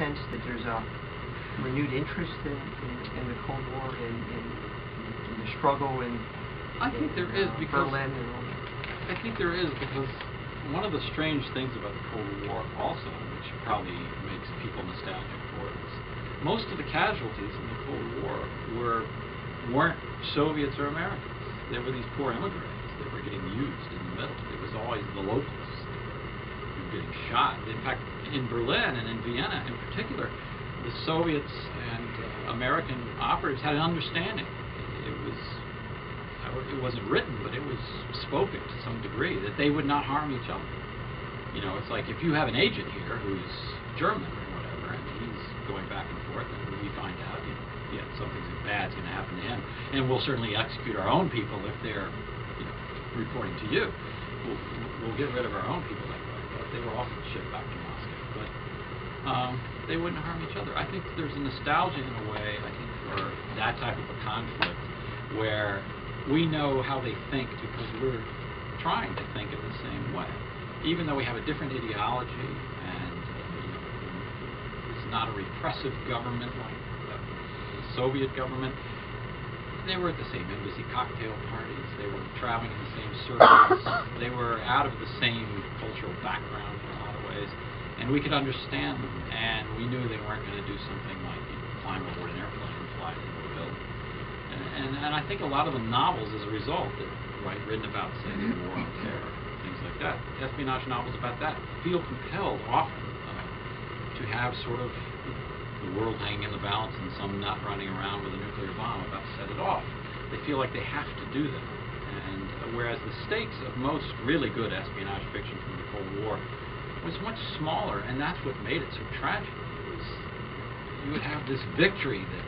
sense that there's a renewed interest in the Cold War, in the struggle in I think there is, because Berlin and all that? I think there is, because one of the strange things about the Cold War also, which probably makes people nostalgic for it, is most of the casualties in the Cold War weren't Soviets or Americans. They were these poor immigrants that were getting used in the middle. It was always the locals who were getting shot. In fact, in Berlin and in Vienna in particular, the Soviets and American operatives had an understanding. It wasn't written, but it was spoken to some degree, that they would not harm each other. You know, it's like if you have an agent here who's German or whatever, and he's going back and forth, and we find out, something bad's going to happen to him, and we'll certainly execute our own people if they're, reporting to you. We'll get rid of our own people that way. But they were often shipped back to Moscow, but they wouldn't harm each other. I think there's a nostalgia in a way, for that type of a conflict, where we know how they think because we're trying to think in the same way, even though we have a different ideology, and it's not a repressive government like the Soviet government. They were at the same embassy cocktail parties. They were traveling in the same circles. They were out of the same cultural background in a lot of ways, and we could understand them. And we knew they weren't going to do something like climb aboard an airplane and fly it into a building. And I think a lot of the novels, as a result, that written about, say, the war on terror, things like that, espionage novels about that, feel compelled often to have sort of the world hanging in the balance and some nut running around with a nuclear bomb about to set it off. They feel like they have to do that. And whereas the stakes of most really good espionage fiction from the Cold War was much smaller, and that's what made it so tragic. You would have this victory that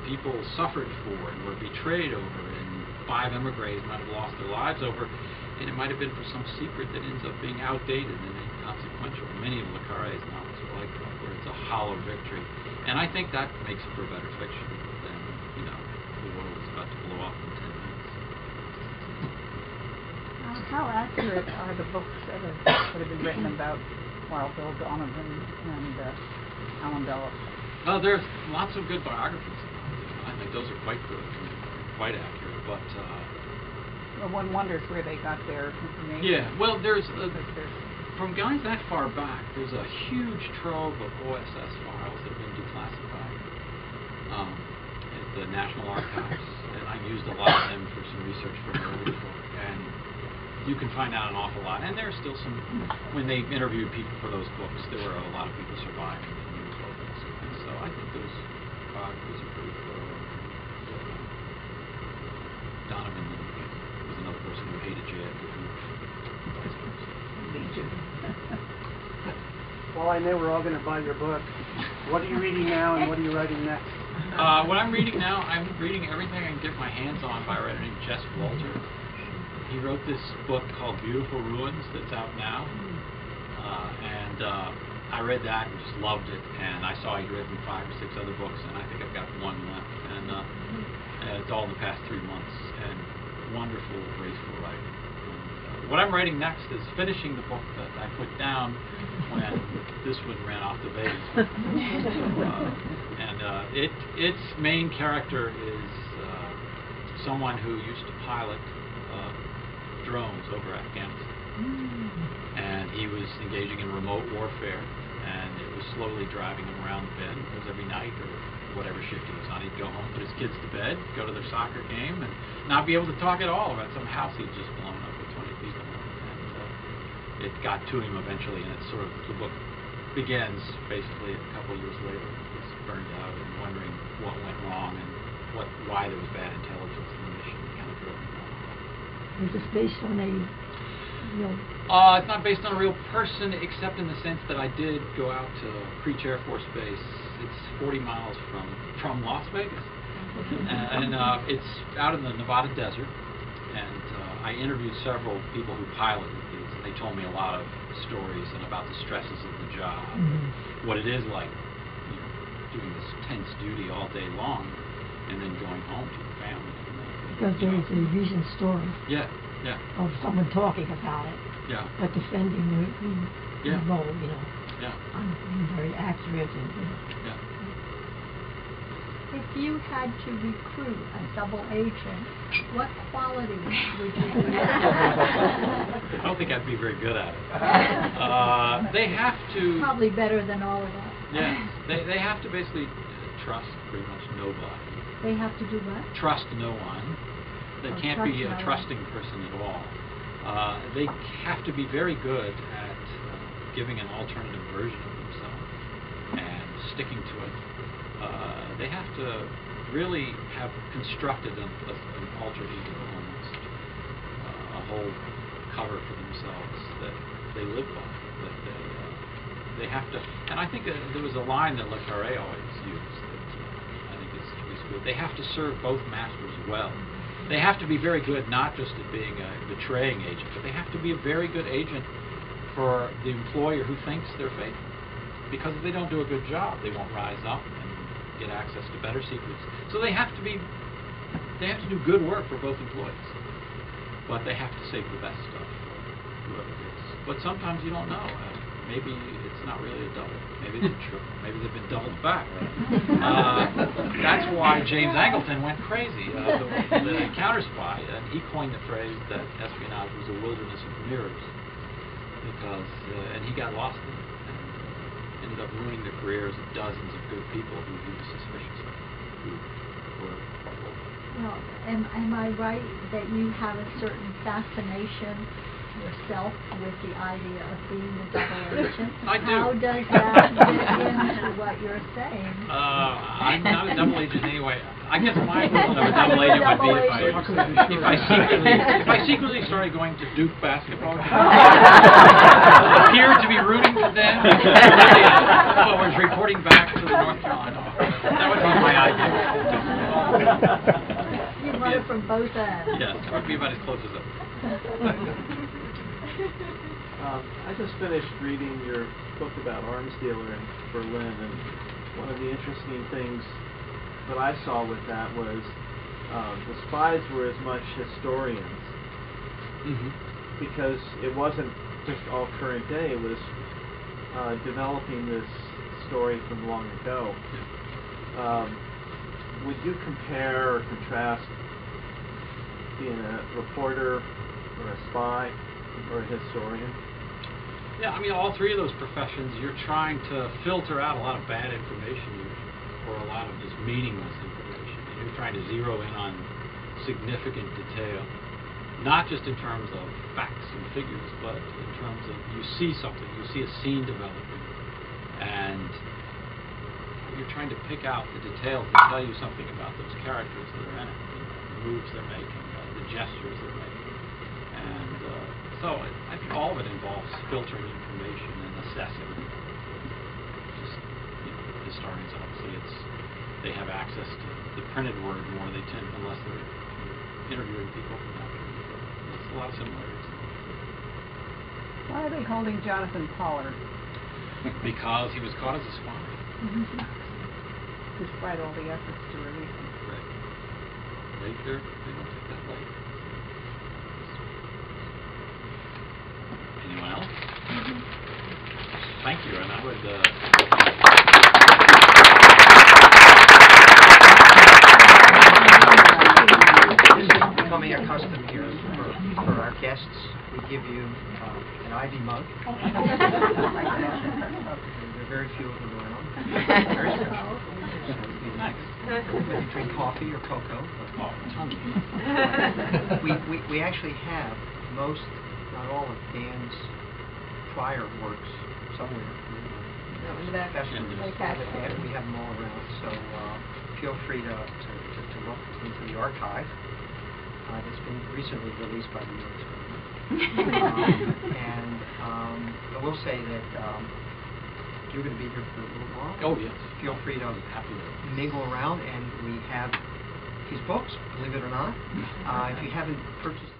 people suffered for and were betrayed over, and 5 emigres might have lost their lives over, and it might have been for some secret that ends up being outdated and inconsequential. Many of Le Carré's novels are like that, where it's a hollow victory. And I think that makes it for better fiction than, the world is about to blow up in 10 minutes. How accurate are the books that have been written about Wild Bill Donovan and Alan Dulles? There's lots of good biographies about them. I think those are quite good and quite accurate, but one wonders where they got their information. Yeah, well, there's from guys that far back, there's a huge trove of OSS files that have been declassified at the National Archives, and I used a lot of them for some research for an earlier book, and you can find out an awful lot. And there are still some, when they interviewed people for those books, there were a lot of people surviving that knew both those things. So I think those biographies are pretty thorough. Donovan was another person who hated JFK. Well, I know we're all going to buy your book. What are you reading now, and what are you writing next? What I'm reading now, I'm reading everything I can get my hands on by a writer named Jess Walter. He wrote this book called Beautiful Ruins that's out now, and I read that and just loved it. And I saw he'd written 5 or 6 other books, and I think I've got one left. And it's all in the past 3 months, and wonderful, graceful writing. What I'm writing next is finishing the book that I put down when this one ran off the base. Its main character is someone who used to pilot drones over Afghanistan. And he was engaging in remote warfare, and it was slowly driving him around the bend. It was every night or whatever shift he was on. He'd go home, put his kids to bed, go to their soccer game, and not be able to talk at all about some house he'd just blown up with 20 people in it. And it got to him eventually, and it's sort of, the book begins basically a couple years later. He's burned out and wondering what went wrong and why there was bad intelligence in the mission that kind of drove him wrong. Is this based on a real... It's not based on a real person, except in the sense that I did go out to Creech Air Force Base. It's 40 miles from Las Vegas. And it's out in the Nevada desert. And I interviewed several people who piloted these, and they told me a lot of stories and about the stresses of the job, what it is like, doing this tense duty all day long, and then going home to your family. Because there is a recent story of someone talking about it, but defending the role, Yeah. on being very accurate and, Yeah. If you had to recruit a double agent, what qualities would you look I don't think I'd be very good at it. They have to. Probably better than all of us. Yes. They have to basically trust pretty much nobody. They have to do what? Trust no one. They Oh, can't trust be no a one. trusting person at all. They have to be very good at giving an alternative version of themselves and sticking to it. They have to really have constructed an alter ego, almost a whole cover for themselves that they live by. That they have to. And I think there was a line that Le Carré always used that I think is good. They have to serve both masters well. They have to be very good, not just at being a betraying agent, but they have to be a very good agent for the employer who thinks they're faithful. Because if they don't do a good job, they won't rise up and get access to better secrets. So they have to do good work for both employees. But they have to save the best stuff for whoever it is. But sometimes you don't know. Maybe it's not really a double. Maybe it's triple. Maybe they've been doubled back. That's why James Angleton went crazy, the counter spy, and he coined the phrase that espionage was a wilderness of mirrors. Because, and he got lost in it, and ended up ruining the careers of dozens of good people who he was suspicious of, who were quite local. Well, am I right that you have a certain fascination yourself with the idea of being a double agent? I do. How does that fit into what you're saying? I'm not a double agent anyway. I guess my version of a double agent would be if I secretly started going to Duke basketball games, appeared to be rooting for them, but was reporting back to the North Carolina office. That would be my idea. You run it from both ends. Yes, it would be about as close as that. I just finished reading your book about arms dealer in Berlin, and one of the interesting things that I saw with that was the spies were as much historians, because it wasn't just all current day, it was developing this story from long ago. Would you compare or contrast being a reporter or a spy or a historian? Yeah, I mean, all three of those professions, you're trying to filter out a lot of bad information or a lot of just meaningless information. And you're trying to zero in on significant detail, not just in terms of facts and figures, but in terms of you see something, you see a scene developing, and you're trying to pick out the details that tell you something about those characters that are in it, the moves they're making, the gestures they're making. And so I think all of it involves filtering information and assessing. Just, historians, obviously, they have access to the printed word more. They tend, unless they're interviewing people from that period. There's a lot of similarities. Why are they holding Jonathan Pollard? Because he was caught as a spy. Despite all the efforts to release him. Right. They don't take that light. Anyone else? Thank you, and I would. This is becoming a custom here for our guests. We give you an Ivy mug. There are very few of them around. Very special. Nice. Whether you drink coffee or cocoa. We actually have most, not all of Dan's prior works somewhere. In the back. We have them all around, so feel free to look into the archive. It's been recently released by the U.S. government. And I will say that you're going to be here for a little while. Oh, yes. Feel free to mingle around, and we have his books, believe it or not. If you haven't purchased